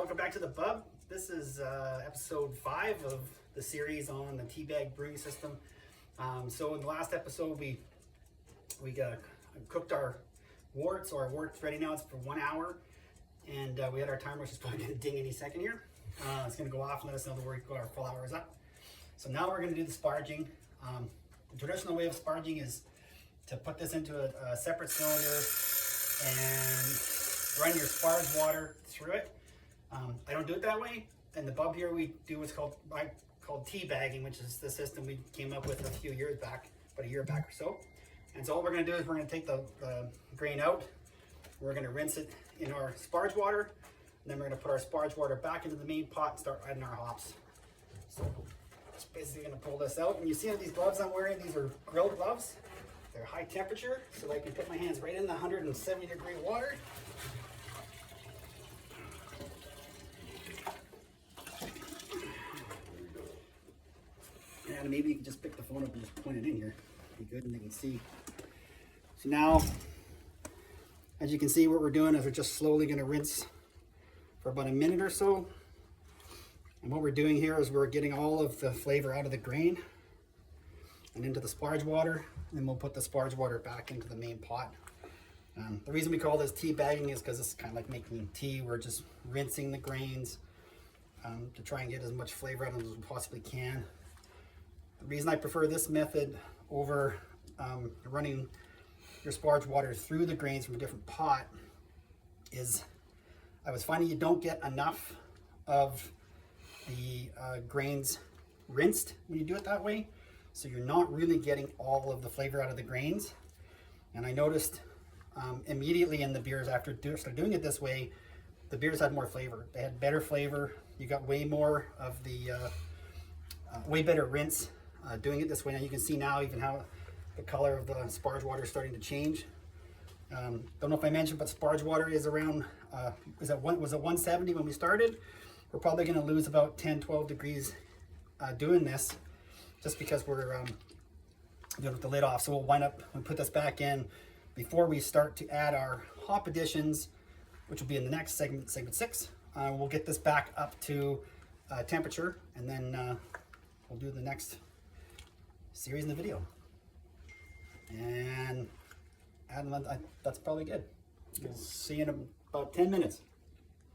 welcome back to the Bub. This is episode 5 of the series on the teabag brewing system. So in the last episode, we cooked our wort, so our wort's ready now. It's for 1 hour, and we had our timer, which is probably going to ding any second here. It's going to go off and let us know that our full hour is up. So now we're going to do the sparging. The traditional way of sparging is to put this into a separate cylinder and run your sparge water through it. I don't do it that way. In the Bub here, we do what's called tea bagging, which is the system we came up with a few years back, about a year back or so. And so all we're going to do is we're going to take the grain out. We're going to rinse it in our sparge water. And then we're going to put our sparge water back into the main pot and start adding our hops. So just basically going to pull this out. And you see these gloves I'm wearing, these are grilled gloves. They're high temperature, so I can put my hands right in the 170-degree water. And maybe you can just pick the phone up and just point it in here. Be good, and they can see. So now, as you can see, what we're doing is we're just slowly going to rinse for about a minute or so. And what we're doing here is we're getting all of the flavor out of the grain and into the sparge water. And then we'll put the sparge water back into the main pot. The reason we call this tea bagging is because it's kind of like making tea. We're just rinsing the grains to try and get as much flavor out of them as we possibly can. The reason I prefer this method over running your sparge water through the grains from a different pot is I was finding you don't get enough of the grains rinsed when you do it that way. So you're not really getting all of the flavor out of the grains. And I noticed immediately in the beers after started doing it this way, the beers had more flavor. They had better flavor. You got way more of the, way better rinse doing it this way. Now you can see now even how the color of the sparge water is starting to change. Don't know if I mentioned, but sparge water is around, was it 170 when we started? We're probably going to lose about 10-12 degrees doing this, just because we're doing with the lid off. So we'll wind up and put this back in before we start to add our hop additions, which will be in the next segment 6. We'll get this back up to temperature, and then we'll do the next series in the video. And that's probably good. We'll see you in about 10 minutes.